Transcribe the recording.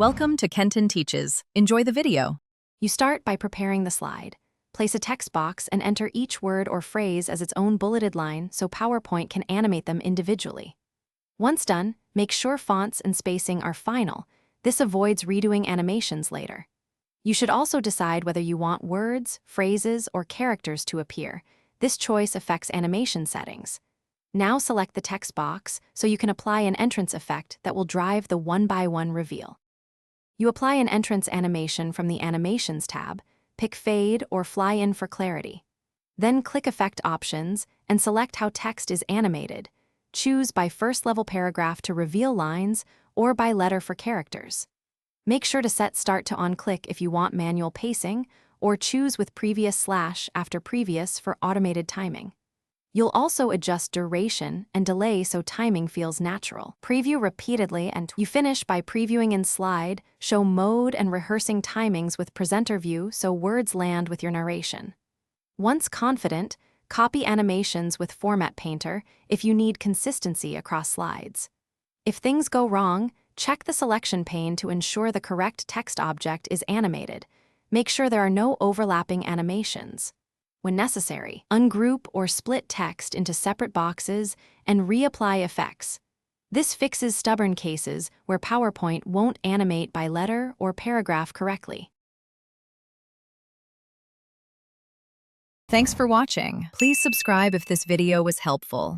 Welcome to Kenton Teaches. Enjoy the video. You start by preparing the slide. Place a text box and enter each word or phrase as its own bulleted line so PowerPoint can animate them individually. Once done, make sure fonts and spacing are final. This avoids redoing animations later. You should also decide whether you want words, phrases, or characters to appear. This choice affects animation settings. Now select the text box so you can apply an entrance effect that will drive the one-by-one reveal. You apply an entrance animation from the Animations tab, pick Fade or Fly In for clarity. Then click Effect Options and select how text is animated. Choose by first-level paragraph to reveal lines or by letter for characters. Make sure to set Start to On-Click if you want manual pacing, or choose with previous / after previous for automated timing. You'll also adjust duration and delay so timing feels natural. Preview repeatedly and you finish by previewing in slide, show mode and rehearsing timings with presenter view so words land with your narration. Once confident, copy animations with Format Painter if you need consistency across slides. If things go wrong, check the selection pane to ensure the correct text object is animated. Make sure there are no overlapping animations. When necessary, ungroup or split text into separate boxes and reapply effects. This fixes stubborn cases where PowerPoint won't animate by letter or paragraph correctly. Thanks for watching. Please subscribe if this video was helpful.